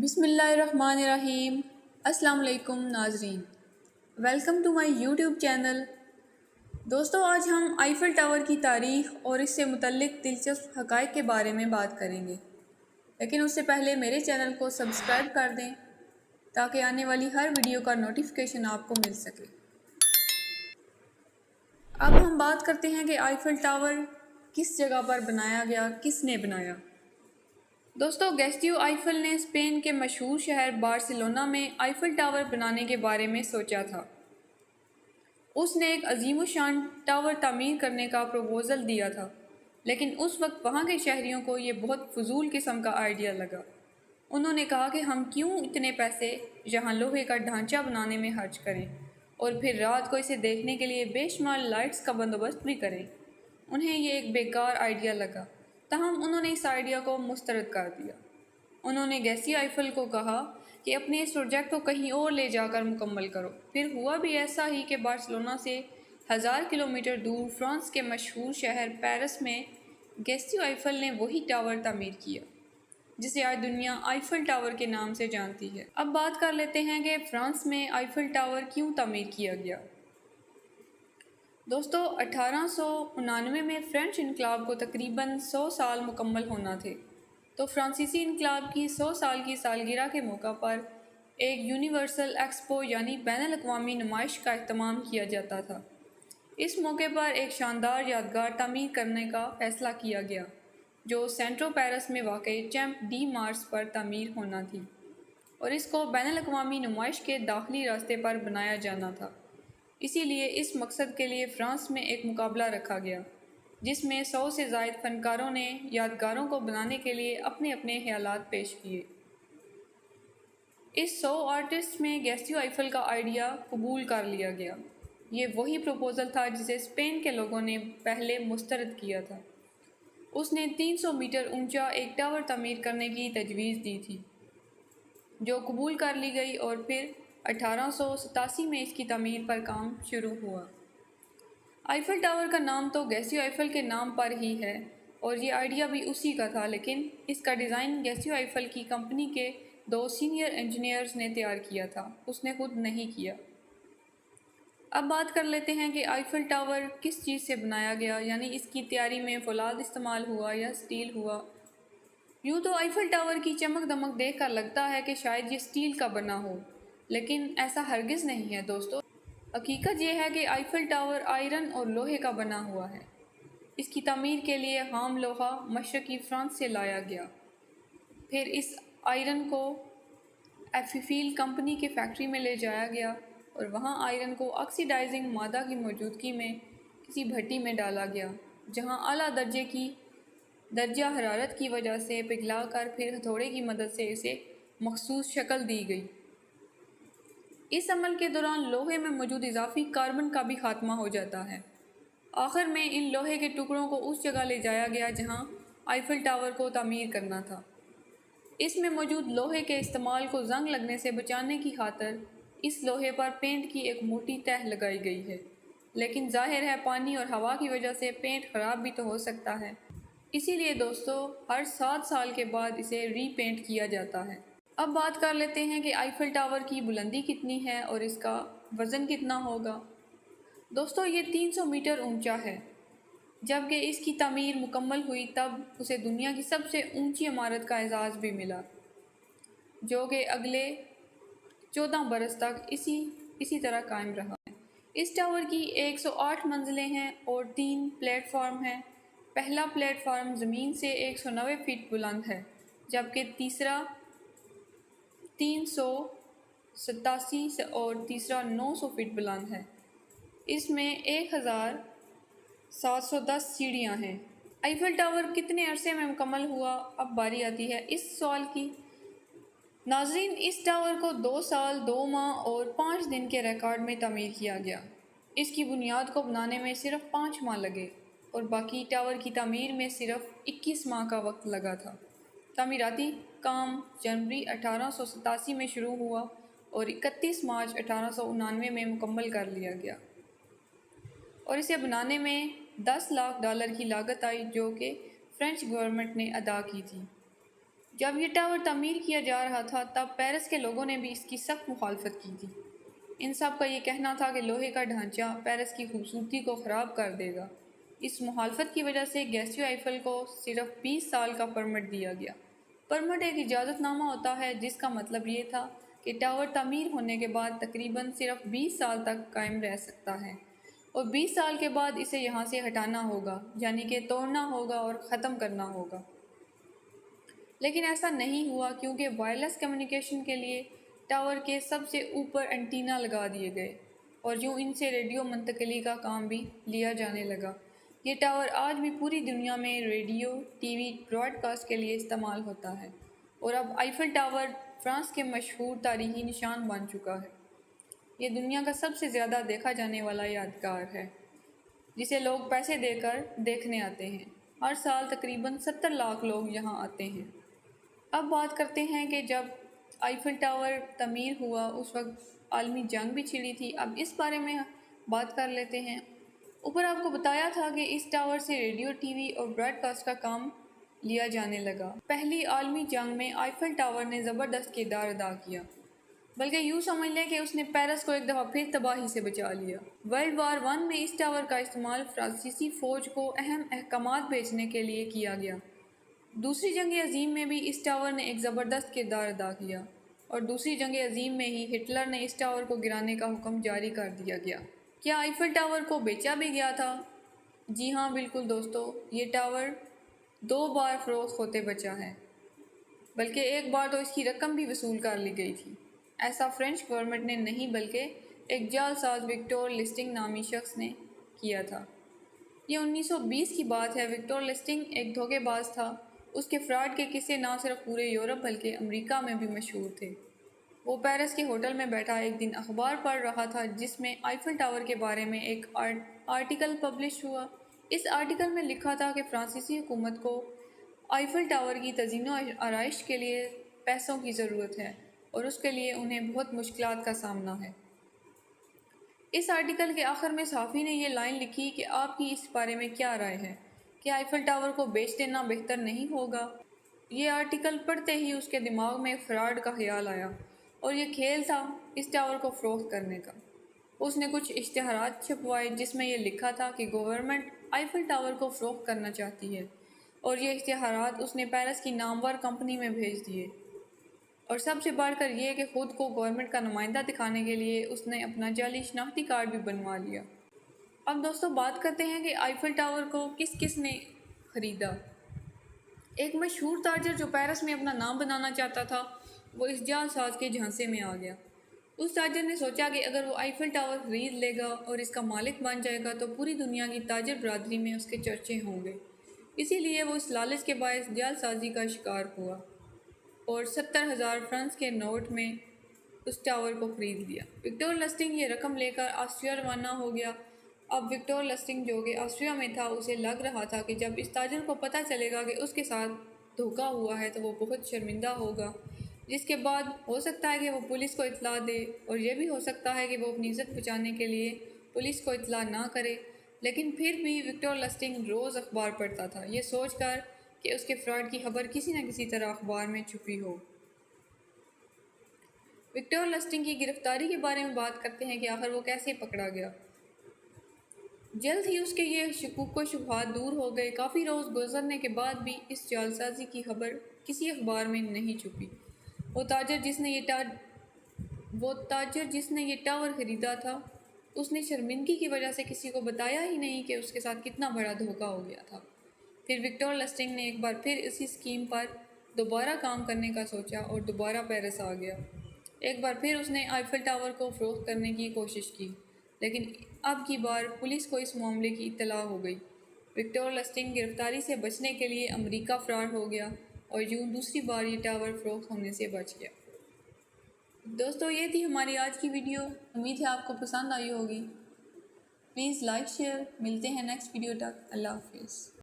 بسم اللہ الرحمن الرحیم۔ السلام علیکم ناظرین، welcome to my YouTube channel. دوستو، آج ہم آئیفل ٹاور کی تاریخ اور اس سے متعلق دلچسپ حقائق کے بارے میں بات کریں گے، لیکن اس سے پہلے میرے چینل کو سبسکرائب کر دیں تاکہ آنے والی ہر ویڈیو کا نوٹیفیکیشن آپ کو مل سکے۔ اب ہم بات کرتے ہیں کہ آئیفل ٹاور کس جگہ پر بنایا گیا، کس نے بنایا۔ دوستو، گیسٹیو آئیفل نے اسپین کے مشہور شہر بارسلونا میں آئیفل ٹاور بنانے کے بارے میں سوچا تھا۔ اس نے ایک عظیم الشان ٹاور تعمیر کرنے کا پروپوزل دیا تھا، لیکن اس وقت وہاں کے شہریوں کو یہ بہت فضول قسم کا آئیڈیا لگا۔ انہوں نے کہا کہ ہم کیوں اتنے پیسے یہاں لوہے کا ڈھانچہ بنانے میں خرچ کریں اور پھر رات کو اسے دیکھنے کے لیے بے شمار لائٹس کا بندوبست بھی کریں۔ انہیں یہ ایک بیکار آئیڈیا لگا، تاہم انہوں نے اس آئیڈیا کو مسترد کر دیا۔ انہوں نے گیسیو آئیفل کو کہا کہ اپنے اس پروجیکٹ کو کہیں اور لے جا کر مکمل کرو۔ پھر ہوا بھی ایسا ہی کہ بارسلونا سے 1000 کلومیٹر دور فرانس کے مشہور شہر پیرس میں گیسیو آئیفل نے وہی ٹاور تعمیر کیا جسے آج دنیا آئیفل ٹاور کے نام سے جانتی ہے۔ اب بات کر لیتے ہیں کہ فرانس میں آئیفل ٹاور کیوں تعمیر کیا گیا۔ دوستو، 1899 میں فرینچ انقلاب کو تقریباً 100 سال مکمل ہونا تھے، تو فرانسیسی انقلاب کی 100 سال کی سالگرہ کے موقع پر ایک یونیورسل ایکسپو یعنی بین الاقوامی نمائش کا اہتمام کیا جاتا تھا۔ اس موقع پر ایک شاندار یادگار تعمیر کرنے کا فیصلہ کیا گیا جو سینٹرو پیرس میں واقع چیمپ ڈی مارس پر تعمیر ہونا تھی، اور اس کو بین الاقوامی نمائش کے داخلی راستے پر بنایا جانا تھا۔ اسی لیے اس مقصد کے لیے فرانس میں ایک مقابلہ رکھا گیا جس میں 100 سے زائد فنکاروں نے یادگاروں کو بنانے کے لیے اپنے اپنے خیالات پیش کیے۔ اس 100 آرٹسٹ میں گیسیو آئیفل کا آئیڈیا قبول کر لیا گیا۔ یہ وہی پروپوزل تھا جسے اسپین کے لوگوں نے پہلے مسترد کیا تھا۔ اس نے 300 میٹر اونچا ایک ٹاور تعمیر کرنے کی تجویز دی تھی جو قبول کر لی گئی، اور پھر 1887 میں اس کی تعمیر پر کام شروع ہوا۔ آئیفل ٹاور کا نام تو گیسیو آئیفل کے نام پر ہی ہے اور یہ آئیڈیا بھی اسی کا تھا، لیکن اس کا ڈیزائن گیسیو آئیفل کی کمپنی کے 2 سینئر انجینئرز نے تیار کیا تھا، اس نے خود نہیں کیا۔ اب بات کر لیتے ہیں کہ آئیفل ٹاور کس چیز سے بنایا گیا، یعنی اس کی تیاری میں فولاد استعمال ہوا یا سٹیل ہوا۔ یوں تو آئیفل ٹاور کی چمک دمک دیکھ کر لگتا ہے کہ شاید یہ سٹیل کا بنا ہو، لیکن ایسا ہرگز نہیں ہے دوستو۔ حقیقت یہ ہے کہ آئیفل ٹاور آئرن اور لوہے کا بنا ہوا ہے۔ اس کی تعمیر کے لیے خام لوہا مشرقی فرانس سے لایا گیا، پھر اس آئرن کو ایفیفیل کمپنی کے فیکٹری میں لے جایا گیا اور وہاں آئرن کو آکسیڈائزنگ مادہ کی موجودگی میں کسی بھٹی میں ڈالا گیا، جہاں اعلیٰ درجہ حرارت کی وجہ سے پگھلا کر پھر ہتھوڑے کی مدد سے اسے مخصوص شکل دی گئی۔ اس عمل کے دوران لوہے میں موجود اضافی کاربن کا بھی خاتمہ ہو جاتا ہے۔ آخر میں ان لوہے کے ٹکڑوں کو اس جگہ لے جایا گیا جہاں آئیفل ٹاور کو تعمیر کرنا تھا۔ اس میں موجود لوہے کے استعمال کو زنگ لگنے سے بچانے کی خاطر اس لوہے پر پینٹ کی ایک موٹی تہ لگائی گئی ہے، لیکن ظاہر ہے پانی اور ہوا کی وجہ سے پینٹ خراب بھی تو ہو سکتا ہے، اسی لیے دوستو ہر 7 سال کے بعد اسے ری پینٹ کیا جاتا ہے۔ اب بات کر لیتے ہیں کہ آئیفل ٹاور کی بلندی کتنی ہے اور اس کا وزن کتنا ہوگا۔ دوستو، یہ 300 میٹر اونچا ہے۔ جب کہ اس کی تعمیر مکمل ہوئی تب اسے دنیا کی سب سے اونچی عمارت کا اعزاز بھی ملا، جو کہ اگلے 14 برس تک اسی طرح قائم رہا ہے۔ اس ٹاور کی 108 منزلیں ہیں اور 3 پلیٹ فارم ہیں۔ پہلا پلیٹ فارم زمین سے 190 فٹ بلند ہے، جبکہ تیسرا 387 اور تیسرا 900 فٹ بلند ہے۔ اس میں 1710 سیڑھیاں ہیں۔ آئیفل ٹاور کتنے عرصے میں مکمل ہوا؟ اب باری آتی ہے اس سوال کی۔ ناظرین، اس ٹاور کو 2 سال 2 ماہ اور 5 دن کے ریکارڈ میں تعمیر کیا گیا۔ اس کی بنیاد کو بنانے میں صرف 5 ماہ لگے اور باقی ٹاور کی تعمیر میں صرف 21 ماہ کا وقت لگا تھا۔ تعمیراتی کام جنوری 1887 میں شروع ہوا اور 31 مارچ 1899 میں مکمل کر لیا گیا، اور اسے بنانے میں $10 لاکھ کی لاگت آئی جو کہ فرینچ گورنمنٹ نے ادا کی تھی۔ جب یہ ٹاور تعمیر کیا جا رہا تھا تب پیرس کے لوگوں نے بھی اس کی سخت مخالفت کی تھی۔ ان سب کا یہ کہنا تھا کہ لوہے کا ڈھانچہ پیرس کی خوبصورتی کو خراب کر دے گا۔ اس مخالفت کی وجہ سے گیسیو آئیفل کو صرف 20 سال کا پرمٹ دیا گیا۔ پرمٹ ایک اجازت نامہ ہوتا ہے جس کا مطلب یہ تھا کہ ٹاور تعمیر ہونے کے بعد تقریباً صرف 20 سال تک قائم رہ سکتا ہے اور 20 سال کے بعد اسے یہاں سے ہٹانا ہوگا، یعنی کہ توڑنا ہوگا اور ختم کرنا ہوگا۔ لیکن ایسا نہیں ہوا کیونکہ وائرلیس کمیونیکیشن کے لیے ٹاور کے سب سے اوپر اینٹینا لگا دیے گئے اور یوں ان سے ریڈیو منتقلی کا کام بھی لیا جانے لگا۔ یہ ٹاور آج بھی پوری دنیا میں radio, T V broadcast کے لیے استعمال ہوتا ہے اور اب آئیفل ٹاور فرانس کے مشہور تاریخی نشان بن چکا ہے۔ یہ دنیا کا سب سے زیادہ دیکھا جانے والا یادگار ہے جسے لوگ پیسے دے کر دیکھنے آتے ہیں۔ ہر سال تقریباً 70 لاکھ لوگ یہاں آتے ہیں۔ اب بات کرتے ہیں کہ جب آئیفل ٹاور تعمیر ہوا اس وقت عالمی جنگ بھی چھڑی تھی۔ اب اس بارے میں بات کر لیتے ہیں۔ اوپر آپ کو بتایا تھا کہ اس ٹاور سے ریڈیو، ٹی وی اور براڈ کاسٹ کا کام لیا جانے لگا۔ پہلی عالمی جنگ میں آئیفل ٹاور نے زبردست کردار ادا کیا، بلکہ یوں سمجھ لیں کہ اس نے پیرس کو ایک دفعہ پھر تباہی سے بچا لیا۔ ورلڈ وار 1 میں اس ٹاور کا استعمال فرانسیسی فوج کو اہم احکامات بھیجنے کے لیے کیا گیا۔ دوسری جنگ عظیم میں بھی اس ٹاور نے ایک زبردست کردار ادا کیا اور دوسری جنگ عظیم میں ہی ہٹلر نے اس ٹاور کو گرانے کا حکم جاری کر دیا گیا۔ کیا آئیفل ٹاور کو بیچا بھی گیا تھا؟ جی ہاں، بالکل دوستو، یہ ٹاور 2 بار فروخت ہوتے بچا ہے، بلکہ ایک بار تو اس کی رقم بھی وصول کر لی گئی تھی۔ ایسا فرینچ گورنمنٹ نے نہیں بلکہ ایک جعل ساز وکٹور لسٹنگ نامی شخص نے کیا تھا۔ یہ 1920 کی بات ہے۔ وکٹور لسٹنگ ایک دھوکے باز تھا۔ اس کے فراڈ کے قصے نہ صرف پورے یورپ بلکہ امریکہ میں بھی مشہور تھے۔ وہ پیرس کے ہوٹل میں بیٹھا ایک دن اخبار پڑھ رہا تھا جس میں آئیفل ٹاور کے بارے میں ایک آرٹیکل پبلش ہوا۔ اس آرٹیکل میں لکھا تھا کہ فرانسیسی حکومت کو آئیفل ٹاور کی تزئین و آرائش کے لیے پیسوں کی ضرورت ہے اور اس کے لیے انہیں بہت مشکلات کا سامنا ہے۔ اس آرٹیکل کے آخر میں صحافی نے یہ لائن لکھی کہ آپ کی اس بارے میں کیا رائے ہے؟ کیا آئیفل ٹاور کو بیچ دینا بہتر نہیں ہوگا؟ یہ آرٹیکل پڑھتے ہی اس کے دماغ میں فراڈ کا خیال آیا اور یہ کھیل تھا اس ٹاور کو فروخت کرنے کا۔ اس نے کچھ اشتہارات چھپوائے جس میں یہ لکھا تھا کہ گورنمنٹ آئیفل ٹاور کو فروخت کرنا چاہتی ہے اور یہ اشتہارات اس نے پیرس کی نامور کمپنی میں بھیج دیے، اور سب سے بڑھ کر یہ کہ خود کو گورنمنٹ کا نمائندہ دکھانے کے لیے اس نے اپنا جعلی شناختی کارڈ بھی بنوا لیا۔ اب دوستو بات کرتے ہیں کہ آئیفل ٹاور کو کس کس نے خریدا۔ ایک مشہور تاجر جو پیرس میں اپنا نام بنانا چاہتا تھا وہ اس جعل ساز کے جھانسے میں آ گیا۔ اس تاجر نے سوچا کہ اگر وہ آئیفل ٹاور خرید لے گا اور اس کا مالک بن جائے گا تو پوری دنیا کی تاجر برادری میں اس کے چرچے ہوں گے۔ اسی لیے وہ اس لالچ کے باعث جعل سازی کا شکار ہوا اور 70,000 فرانس کے نوٹ میں اس ٹاور کو خرید لیا۔ وکٹور لسٹنگ یہ رقم لے کر آسٹریا روانہ ہو گیا۔ اب وکٹور لسٹنگ جو کہ آسٹریا میں تھا اسے لگ رہا تھا کہ جب اس تاجر کو پتہ چلے گا کہ اس کے ساتھ دھوکہ ہوا ہے تو وہ بہت شرمندہ ہوگا، جس کے بعد ہو سکتا ہے کہ وہ پولیس کو اطلاع دے، اور یہ بھی ہو سکتا ہے کہ وہ اپنی عزت بچانے کے لیے پولیس کو اطلاع نہ کرے۔ لیکن پھر بھی وکٹور لسٹنگ روز اخبار پڑھتا تھا، یہ سوچ کر کہ اس کے فراڈ کی خبر کسی نہ کسی طرح اخبار میں چھپی ہو۔ وکٹور لسٹنگ کی گرفتاری کے بارے میں بات کرتے ہیں کہ آخر وہ کیسے پکڑا گیا۔ جلد ہی اس کے یہ شکوک و شبہات دور ہو گئے۔ کافی روز گزرنے کے بعد بھی اس جعل سازی کی خبر کسی اخبار میں نہیں چھپی۔ وہ تاجر جس نے یہ ٹاور خریدا تھا اس نے شرمندگی کی وجہ سے کسی کو بتایا ہی نہیں کہ اس کے ساتھ کتنا بڑا دھوکہ ہو گیا تھا۔ پھر وکٹور لسٹنگ نے ایک بار پھر اسی اسکیم پر دوبارہ کام کرنے کا سوچا اور دوبارہ پیرس آ گیا۔ ایک بار پھر اس نے آئیفل ٹاور کو فروخت کرنے کی کوشش کی، لیکن اب کی بار پولیس کو اس معاملے کی اطلاع ہو گئی۔ وکٹور لسٹنگ گرفتاری سے بچنے کے لیے امریکہ فرار ہو گیا اور یوں دوسری بار یہ ٹاور فروخت ہونے سے بچ گیا۔ دوستو یہ تھی ہماری آج کی ویڈیو، امید ہے آپ کو پسند آئی ہوگی۔ پلیز لائک شیئر، ملتے ہیں نیکسٹ ویڈیو تک، اللہ حافظ۔